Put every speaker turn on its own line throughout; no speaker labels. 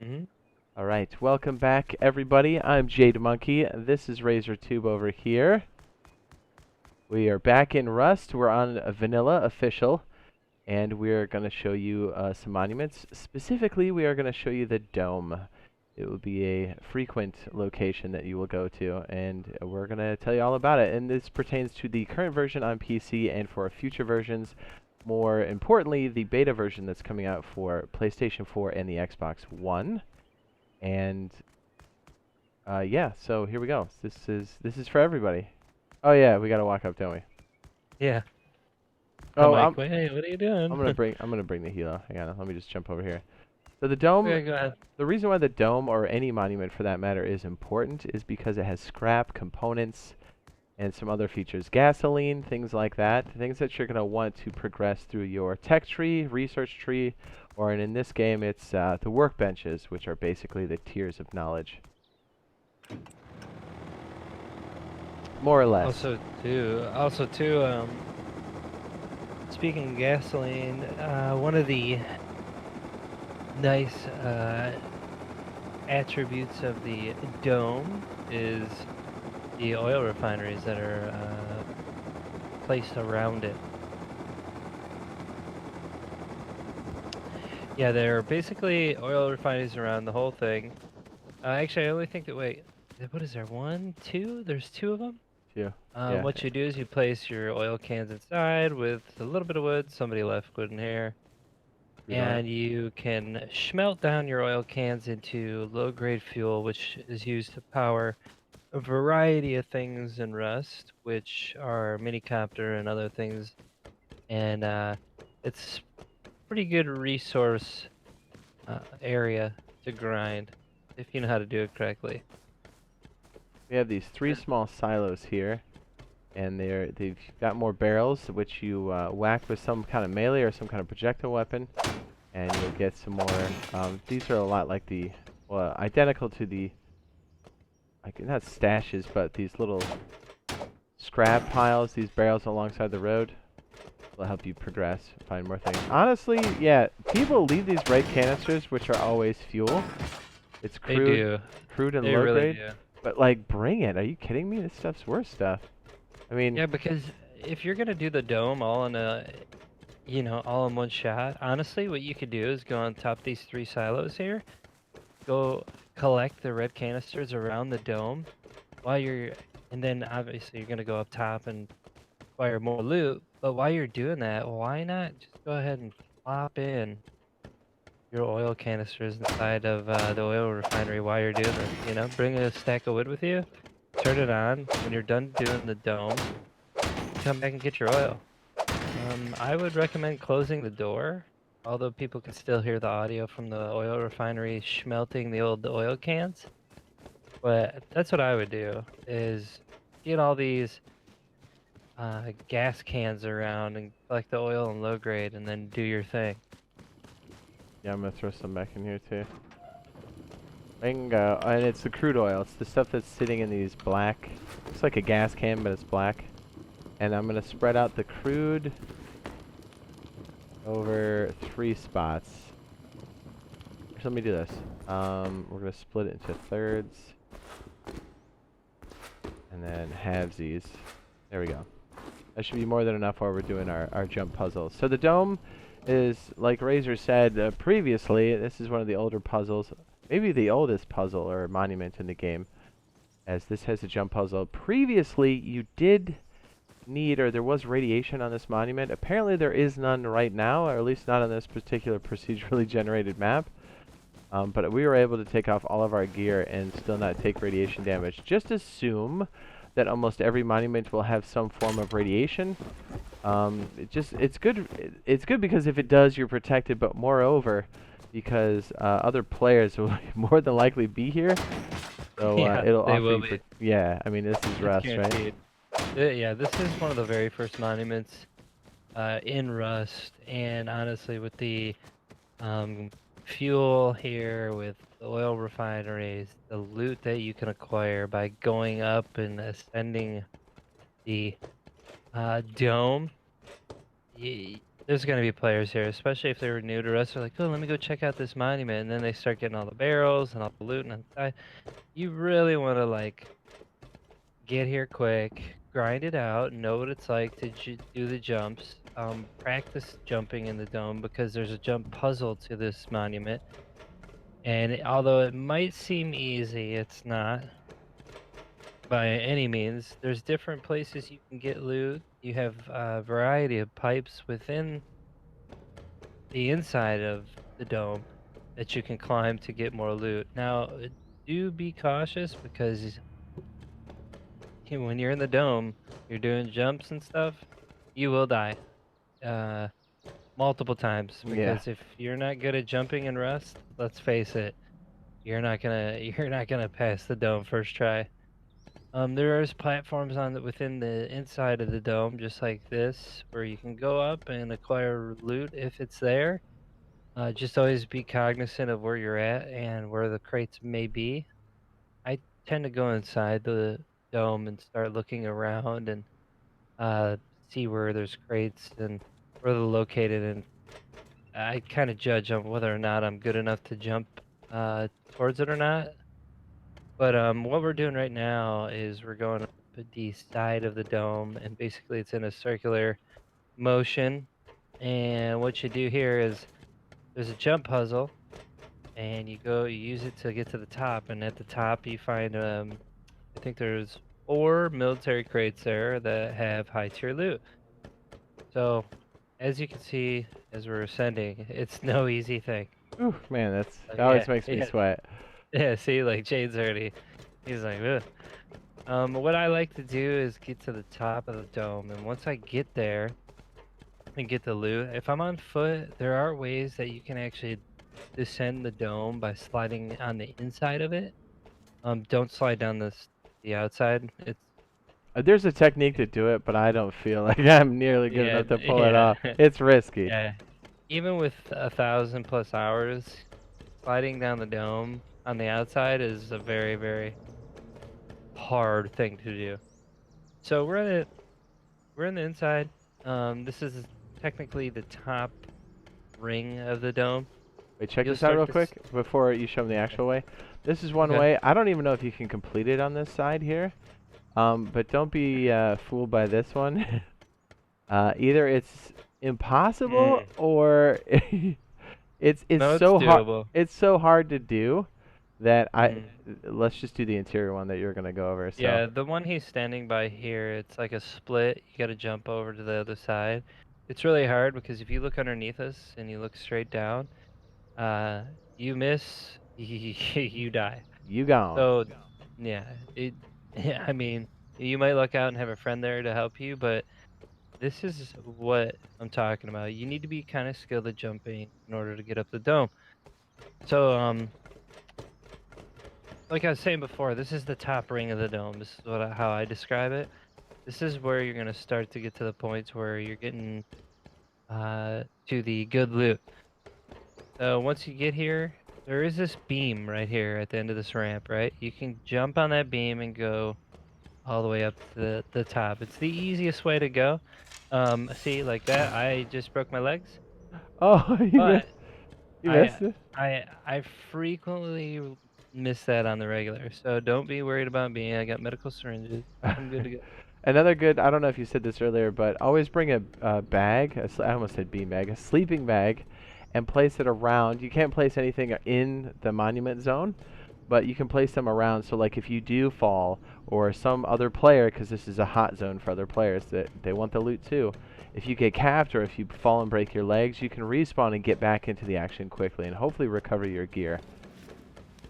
Mhm.
All right, welcome back, everybody. I'm Jade Monkey. This is RazorTube over here. We are back in Rust. We're on a Vanilla Official, and we're going to show you some monuments. Specifically, we are going to show you the Dome. It will be a frequent location that you will go to, and we're going to tell you all about it. And this pertains to the current version on PC and for future versions. More importantly, the beta version that's coming out for PlayStation 4 and the Xbox One. And yeah, so here we go. This is for everybody. Oh yeah, we gotta walk up, don't we?
Yeah. I'm
Oh,
like, wait, what are you
I'm
doing?
gonna bring the helo. Hang on, let me just jump over here. So the dome,
Okay, go ahead.
the reason why the dome or any monument for that matter is important is because it has scrap components and some other features, gasoline, things like that, things that you're gonna want to progress through your tech tree, research tree, or in this game it's the workbenches, which are basically the tiers of knowledge, more or less.
Also too, speaking of gasoline, one of the nice attributes of the dome is the oil refineries that are placed around it. Yeah, they're basically oil refineries around the whole thing. Actually, I only think that, wait, what is there? One, two? There's two of them?
Yeah, yeah.
What you do is you place your oil cans inside with a little bit of wood. Somebody left wood in here.
Crude oil.
And you can smelt down your oil cans into low-grade fuel, which is used to power a variety of things in Rust, which are minicopter and other things. And it's pretty good resource area to grind if you know how to do it correctly.
We have these three small silos here, and they've got more barrels, which you whack with some kind of melee or some kind of projectile weapon, and you'll get some more. These are a lot like the, well, identical to the, like not stashes, but these little scrap piles, these barrels alongside the road. Will help you progress, find more things. Honestly, yeah, people leave these red canisters, which are always fuel. It's
They
crude,
do.
crude and
They
low
really
grade.
do.
But like, bring it. Are you kidding me? This stuff's worth stuff. I mean,
Yeah, because if you're gonna do the dome all in a, all in one shot, honestly, what you could do is go on top of these three silos here, go collect the red canisters around the dome while you're, and then obviously you're gonna go up top and acquire more loot. But while you're doing that, why not just go ahead and plop in your oil canisters inside of the oil refinery while you're doing this? Bring a stack of wood with you, turn it on. When you're done doing the dome, come back and get your oil. I would recommend closing the door, although people can still hear the audio from the oil refinery smelting the old oil cans. But that's what I would do, is get all these gas cans around and collect the oil in low grade and then do your thing.
yeah, I'm gonna throw some back in here too. Bingo. And it's the crude oil. It's the stuff that's sitting in these black, looks like a gas can, but it's black. And I'm gonna spread out the crude over 3 spots. So let me do this. We're gonna split it into thirds, and then halvesies. There we go. That should be more than enough while we're doing our jump puzzles. So the dome is, like Razor said previously, this is one of the older puzzles, maybe the oldest puzzle or monument in the game, as this has a jump puzzle. Previously, you did need, or there was radiation on this monument. Apparently there is none right now, or at least not on this particular procedurally generated map. But we were able to take off all of our gear and still not take radiation damage. Just assume that almost every monument will have some form of radiation. It's good. It's good because if it does, you're protected. But moreover, because other players will more than likely be here, so
Yeah,
it'll
they
offer
will
you.
be.
Yeah, I mean this is
It's
Rust, right?
guaranteed. Yeah, this is one of the very first monuments in Rust, and honestly, with the fuel here, with the oil refineries, the loot that you can acquire by going up and ascending the dome, There's gonna be players here, especially if they were new to us. They're like, oh, let me go check out this monument, and then they start getting all the barrels and all the loot and you really want to like get here quick, grind it out, know what it's like to do the jumps. Practice jumping in the dome because there's a jump puzzle to this monument. And although it might seem easy, it's not by any means. There's different places you can get loot. You have a variety of pipes within the inside of the dome that you can climb to get more loot. Now, do be cautious because when you're in the dome, you're doing jumps and stuff, you will die multiple times because if you're not good at jumping in Rust, let's face it, you're not gonna pass the dome first try. There is platforms within the inside of the dome, just like this, where you can go up and acquire loot if it's there. Just always be cognizant of where you're at and where the crates may be. I tend to go inside the dome and start looking around and see where there's crates and where they're located, and I kind of judge on whether or not I'm good enough to jump towards it or not. But what we're doing right now is we're going up the side of the dome, and basically it's in a circular motion. And what you do here is there's a jump puzzle, and you use it to get to the top, and at the top you find I think there's 4 military crates there that have high tier loot. So as you can see as we're ascending, it's no easy thing.
Ooh, man, that always makes me sweat.
Yeah, see, like Jade's already, he's like, ugh. What I like to do is get to the top of the dome, and once I get there and get the loot, if I'm on foot, there are ways that you can actually descend the dome by sliding on the inside of it. Don't slide down the outside. It's
There's a technique to do it, but I don't feel like I'm nearly good enough to pull it off. It's risky.
Yeah. Even with 1,000+ hours, sliding down the dome on the outside is a very, very hard thing to do. So we're in the inside. This is technically the top ring of the dome.
Wait, check this out real quick before you show them the actual way. This is one way. I don't even know if you can complete it on this side here. But don't be fooled by this one. Either it's impossible or it's so hard. It's so hard to do that let's just do the interior one that you're gonna go over. So.
Yeah, the one he's standing by here, it's like a split. You got to jump over to the other side. It's really hard because if you look underneath us and you look straight down, you miss, you die.
You gone.
So, yeah, I mean, you might look out and have a friend there to help you, but this is what I'm talking about. You need to be kind of skilled at jumping in order to get up the dome. So, like I was saying before, this is the top ring of the dome. This is how I describe it. This is where you're going to start to get to the points where you're getting to the good loot. Once you get here, there is this beam right here at the end of this ramp, right? You can jump on that beam and go all the way up to the top. It's the easiest way to go. See, like that, I just broke my legs.
Oh, you missed it?
I frequently miss that on the regular, so don't be worried about me. I got medical syringes. I'm good to go.
Another good, I don't know if you said this earlier, but always bring a bag, I almost said bean bag, a sleeping bag, and place it around. You can't place anything in the monument zone, but you can place them around. So like if you do fall, or some other player, because this is a hot zone for other players that they want the loot too, if you get capped or if you fall and break your legs, you can respawn and get back into the action quickly and hopefully recover your gear.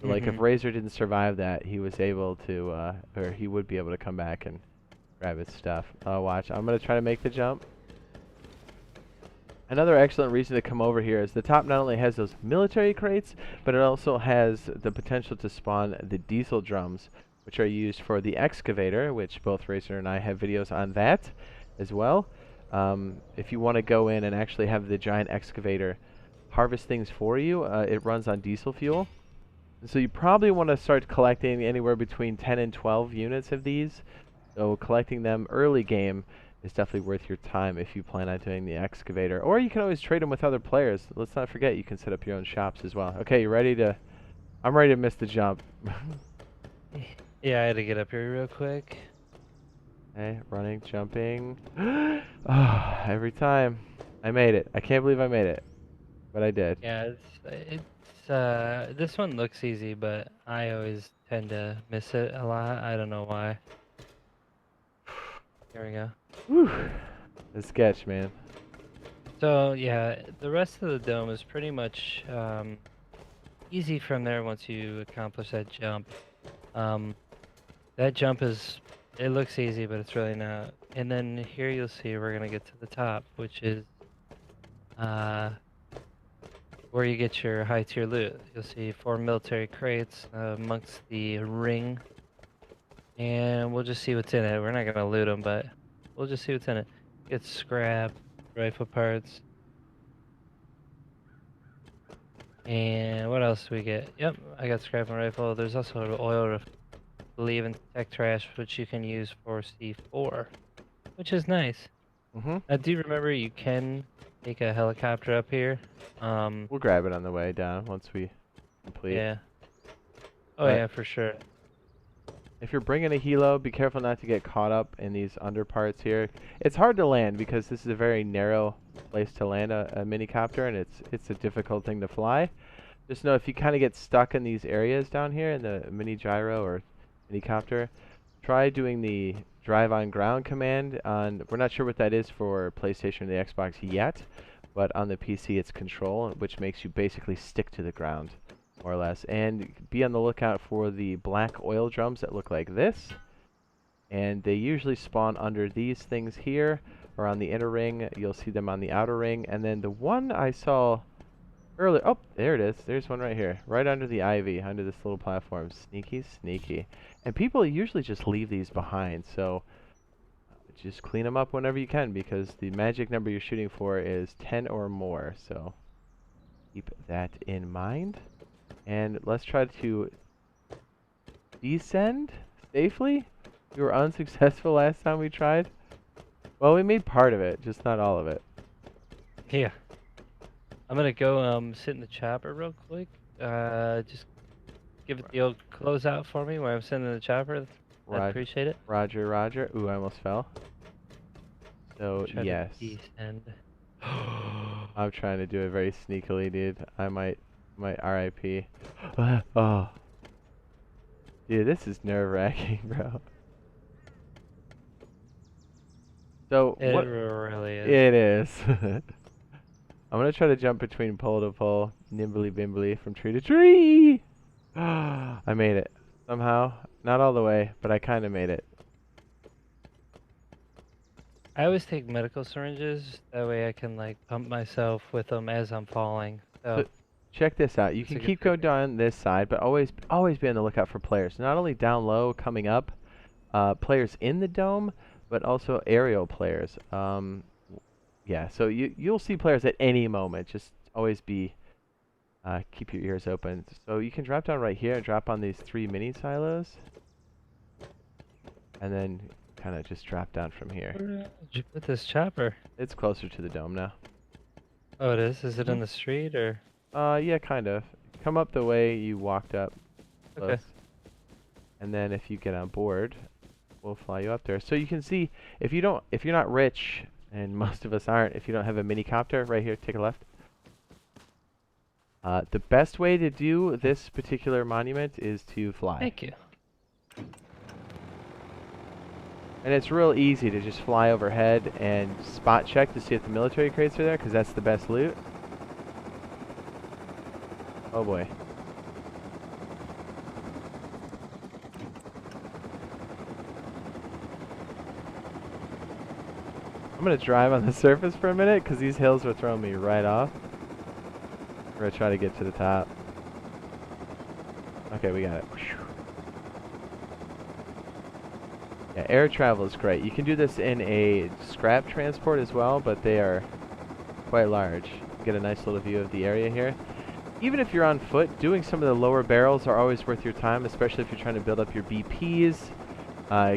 Like if Razor didn't survive that, he was able to, or he would be able to come back and grab his stuff. Watch, I'm going to try to make the jump. Another excellent reason to come over here is the top not only has those military crates, but it also has the potential to spawn the diesel drums, which are used for the excavator, which both Razor and I have videos on that as well. If you want to go in and actually have the giant excavator harvest things for you, it runs on diesel fuel. So you probably want to start collecting anywhere between 10 and 12 units of these. So collecting them early game is definitely worth your time if you plan on doing the excavator. Or you can always trade them with other players. Let's not forget you can set up your own shops as well. Okay, you ready to... I'm ready to miss the jump.
Yeah, I had to get up here real quick.
Okay, running, jumping. Oh, every time. I made it. I can't believe I made it. But I did.
Yeah, this one looks easy, but I always tend to miss it a lot. I don't know why. Here we go.
Whew. The sketch, man.
So yeah, the rest of the dome is pretty much easy from there once you accomplish that jump. That jump it looks easy, but it's really not. And then here you'll see we're gonna get to the top, which is where you get your high tier loot. You'll see 4 military crates amongst the ring, and we'll just see what's in it. We're not gonna loot them, but we'll just see what's in it. Get scrap, rifle parts, and what else do we get? Yep, I got scrap and rifle. There's also an oil, believe in tech trash, which you can use for C4, which is nice. I do remember you can take a helicopter up here.
We'll grab it on the way down once we complete.
Yeah. Oh yeah, for sure.
If you're bringing a helo, be careful not to get caught up in these underparts here. It's hard to land because this is a very narrow place to land a minicopter, and it's a difficult thing to fly. Just know if you kind of get stuck in these areas down here in the mini gyro or minicopter, try doing the drive on ground command on, we're not sure what that is for PlayStation or the Xbox yet, but on the PC it's control, which makes you basically stick to the ground, more or less. And be on the lookout for the black oil drums that look like this, and they usually spawn under these things here, or on the inner ring. You'll see them on the outer ring, and then the one I saw earlier, oh, there it is, there's one right here, right under the ivy, under this little platform. Sneaky, sneaky. And people usually just leave these behind, so just clean them up whenever you can, because the magic number you're shooting for is 10 or more, so keep that in mind. And let's try to descend safely. We were unsuccessful last time we tried. Well, we made part of it, just not all of it.
Yeah. I'm gonna go sit in the chopper real quick. Just give it the old closeout for me while I'm sitting in the chopper. I appreciate it.
Roger, roger. Ooh, I almost fell. So, yes. I'm trying to do it very sneakily, dude. I might RIP. Oh. Dude, this is nerve-wracking, bro. So,
it really is.
It is. I'm gonna try to jump between pole to pole, nimbly bimbly, from tree to tree. I made it. Somehow. Not all the way, but I kind of made it.
I always take medical syringes. That way I can, like, pump myself with them as I'm falling. So
check this out. You can keep going down this side, but always be on the lookout for players. Not only down low, coming up, players in the dome, but also aerial players. Yeah, so you'll see players at any moment. Just always be keep your ears open. So you can drop down right here and drop on these 3 mini silos, and then kind of just drop down from here.
Where did you put this chopper?
It's closer to the dome now.
Oh, it is? Is it in the street, or?
Yeah, kind of. Come up the way you walked up. Close.
Okay.
And then if you get on board, we'll fly you up there. So you can see, if you're not rich, and most of us aren't, if you don't have a minicopter, right here, take a left. The best way to do this particular monument is to fly.
Thank you.
And it's real easy to just fly overhead and spot check to see if the military crates are there, because that's the best loot. Oh boy. I'm going to drive on the surface for a minute, because these hills are throwing me right off. We're going to try to get to the top. Okay, we got it. Yeah, air travel is great. You can do this in a scrap transport as well, but they are quite large. You get a nice little view of the area here. Even if you're on foot, doing some of the lower barrels are always worth your time, especially if you're trying to build up your BPs.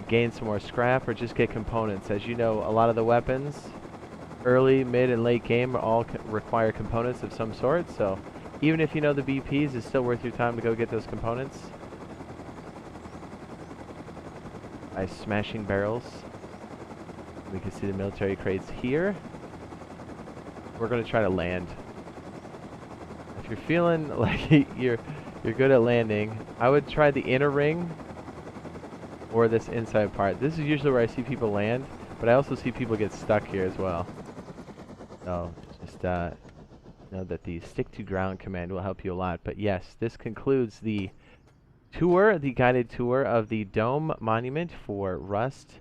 gain some more scrap, or just get components. As you know, a lot of the weapons, early, mid, and late game, all require components of some sort. So even if you know the BPs, it's still worth your time to go get those components by smashing barrels. We can see the military crates here. We're going to try to land. If you're feeling like you're good at landing, I would try the inner ring or this inside part. This is usually where I see people land, but I also see people get stuck here as well. So just know that the stick to ground command will help you a lot. But yes, this concludes the tour, the guided tour of the Dome Monument for Rust.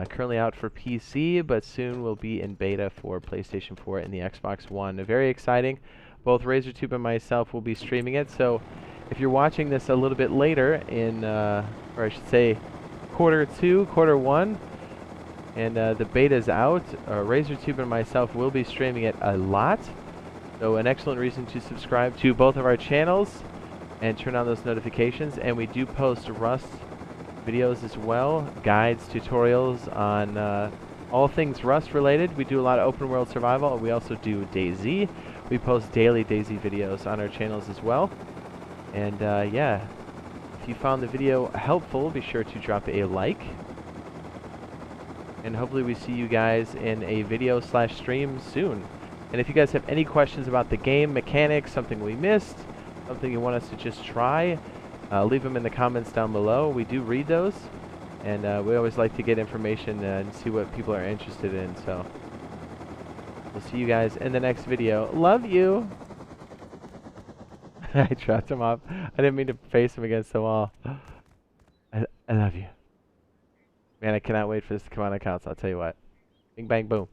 Currently out for PC, but soon will be in beta for PlayStation 4 and the Xbox One. Very exciting. Both RazorTube and myself will be streaming it. So if you're watching this a little bit later in, or I should say, quarter 2, quarter 1, and the beta's out, RazorTube and myself will be streaming it a lot. So an excellent reason to subscribe to both of our channels and turn on those notifications. And we do post Rust videos as well, guides, tutorials on all things Rust related. We do a lot of open world survival. We also do DayZ. We post daily DayZ videos on our channels as well. And yeah, if you found the video helpful, be sure to drop a like. And hopefully we see you guys in a video / stream soon. And if you guys have any questions about the game, mechanics, something we missed, something you want us to just try, leave them in the comments down below. We do read those, and we always like to get information and see what people are interested in. So we'll see you guys in the next video. Love you. I dropped him off. I didn't mean to face him against the wall. I love you. Man, I cannot wait for this to come on accounts. I'll tell you what. Bing, bang, boom.